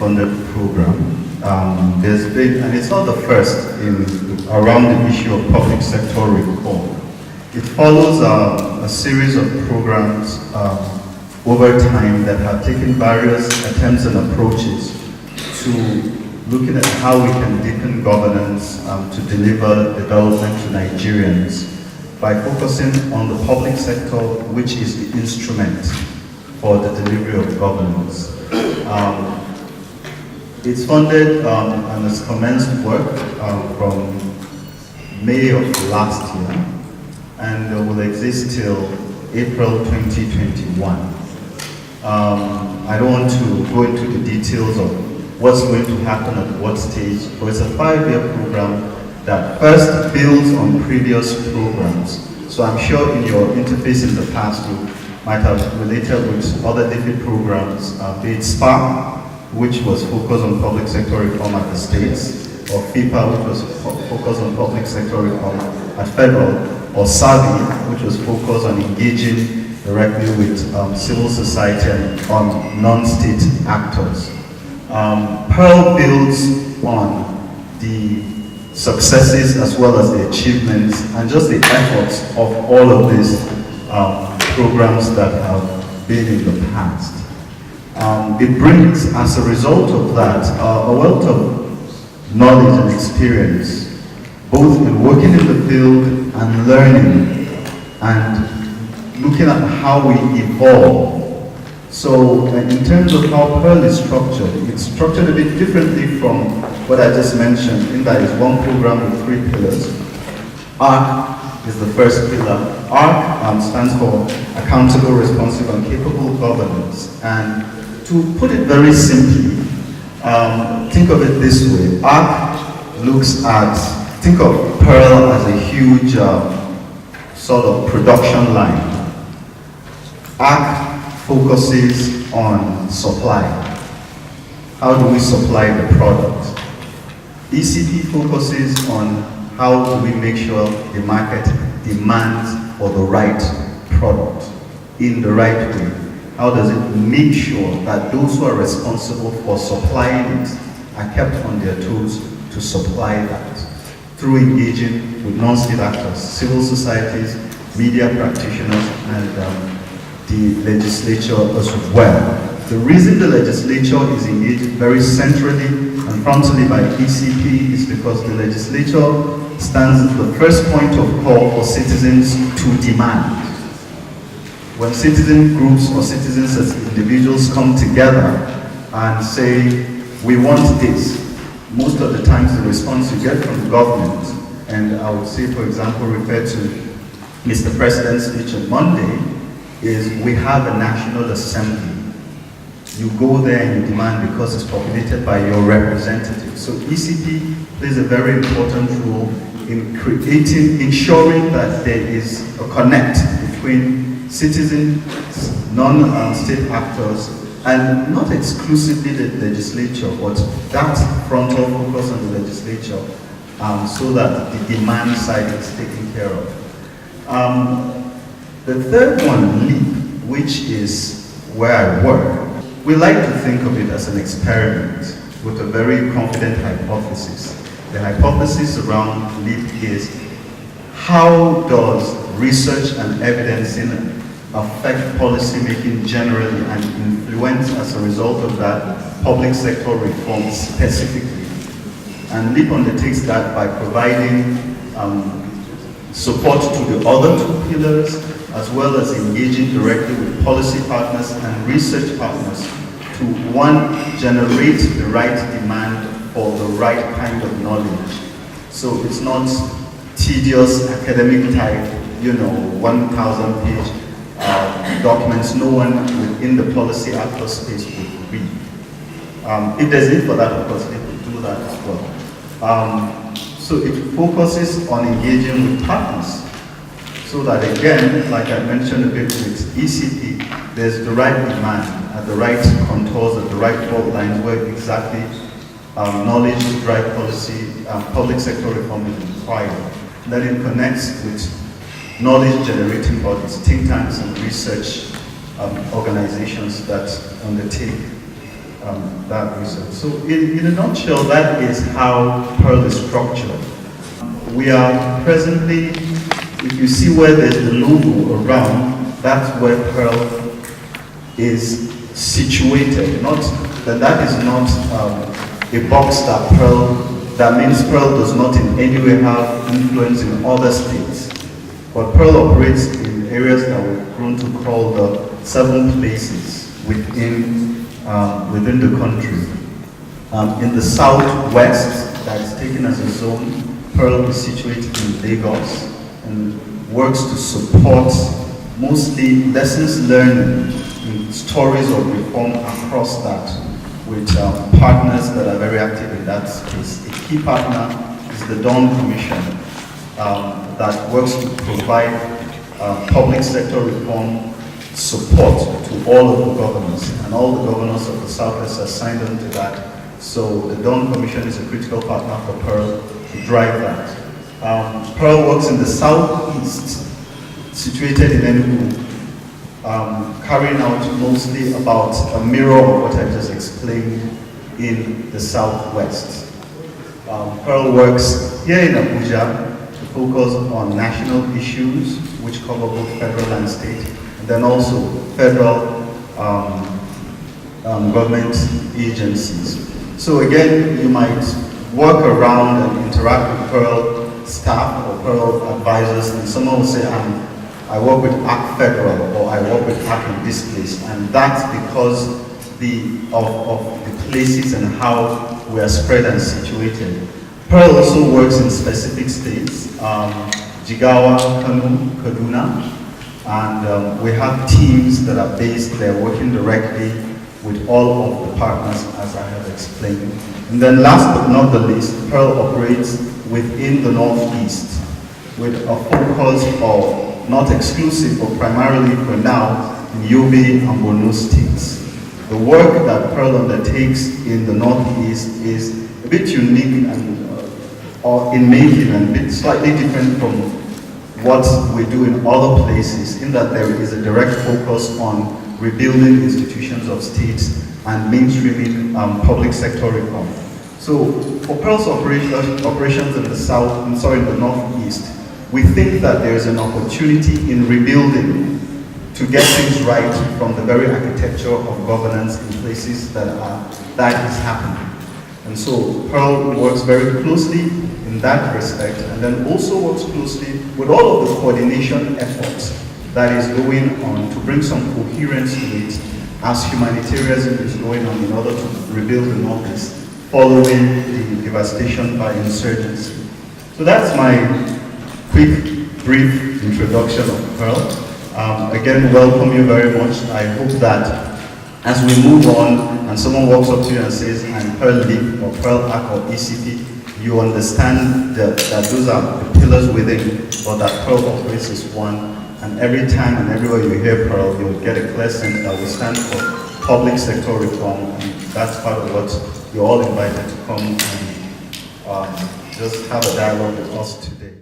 funded program. There's been, and it's not the first around the issue of public sector reform. It follows a series of programs over time that have taken various attempts and approaches to looking at how we can deepen governance to deliver development to Nigerians by focusing on the public sector, which is the instrument for the delivery of governance. It's funded and has commenced work from May of last year and will exist till April 2021. I don't want to go into the details of what's going to happen at what stage, but it's a 5-year program that first builds on previous programs. So I'm sure in your interface in the past you might have related with other DFID programs, be it SPA, which was focused on public sector reform at the states, or FIPA, which was focused on public sector reform at federal, or SAVI, which was focused on engaging directly with civil society and on non-state actors. PERL builds on the successes as well as the achievements and just the efforts of all of these programs that have been in the past. It brings, as a result of that, a wealth of knowledge and experience, both in working in the field and learning and looking at how we evolve. So in terms of how PERL is structured, it's structured a bit differently from what I just mentioned, in that it's one program with 3 pillars. ARC is the first pillar. ARC stands for Accountable, Responsive and Capable Governance. And to put it very simply, think of it this way. ARC looks at, think of PERL as a huge sort of production line. ARC focuses on supply. How do we supply the product? ECP focuses on how do we make sure the market demands for the right product in the right way. How does it make sure that those who are responsible for supplying it are kept on their toes to supply that through engaging with non-state actors, civil societies, media practitioners, and the legislature as well. The reason the legislature is engaged very centrally and frontally by ECP is because the legislature stands at the first point of call for citizens to demand. When citizen groups or citizens as individuals come together and say, we want this, most of the times the response you get from the government, and I would say, for example, refer to Mr. President's speech on Monday, is we have a National Assembly. You go there and you demand because it's populated by your representatives. So ECP plays a very important role in ensuring that there is a connect between citizens, non-state actors, and not exclusively the legislature, but that frontal focus on the legislature, so that the demand side is taken care of. The third one, LEAP, which is where I work, we like to think of it as an experiment with a very confident hypothesis. The hypothesis around LEAP is, how does research and evidencing affect policy making generally and influence, as a result of that, public sector reform specifically? And LEAP undertakes that by providing support to the other 2 pillars, as well as engaging directly with policy partners and research partners to, 1, generate the right demand for the right kind of knowledge. So it's not tedious academic type, 1,000-page documents no one within the policy actor space would read. If there's need for that, of course, they could do that as well. So it focuses on engaging with partners, so that, again, like I mentioned a bit with ECP, there's the right demand at the right contours, at the right fault lines where exactly knowledge to drive policy, public sector reform is required. Then it connects with knowledge generating bodies, think tanks and research organizations that undertake that research. So in a nutshell, that is how PERL is structured. We are presently, if you see where there's the logo around, that's where PERL is situated. That is not a box that that means PERL does not in any way have influence in other states. But PERL operates in areas that we've grown to call the 7 places within the country. In the southwest, that is taken as a zone, PERL is situated in Lagos and works to support mostly lessons learned in stories of reform across that, with partners that are very active in that space. A key partner is the Dawn Commission that works to provide public sector reform support to all of the governors, and all the governors of the Southwest are signed on to that. So the Dawn Commission is a critical partner for PERL to drive that. PERL works in the southeast, situated in Enugu, carrying out mostly about a mirror of what I just explained in the southwest. PERL works here in Abuja to focus on national issues which cover both federal and state, and then also federal government agencies. So again, you might work around and interact with PERL staff or PERL advisors, and someone will say, I work with ACT Federal, or I work with ACT in this place, and that's because of the places and how we are spread and situated. PERL also works in specific states, Jigawa, Kano, Kaduna, and we have teams that are based there working directly with all of the partners, as I have explained. And then last but not the least, PERL operates within the Northeast with a focus of, not exclusive, but primarily for now, in Yobe and Borno states. The work that PERL undertakes in the Northeast is a bit unique and in making, and a bit slightly different from what we do in other places, in that there is a direct focus on rebuilding institutions of states and mainstreaming public sector reform. So for PERL's operations in the Northeast, we think that there is an opportunity in rebuilding to get things right from the very architecture of governance in places that is happening. And so PERL works very closely in that respect, and then also works closely with all of the coordination efforts that is going on to bring some coherence to it as humanitarianism is going on in order to rebuild the Northeast following the devastation by insurgency. So that's my quick, brief introduction of PERL. Again, welcome you very much. I hope that as we move on and someone walks up to you and says, I'm PERL Lead or PERL ACT or ECP, you understand that those are the pillars within, but that PERL operates as one. And every time and everywhere you hear PERL, you'll get a clear sense that we stand for public sector reform, and that's part of what you're all invited to come and just have a dialogue with us today.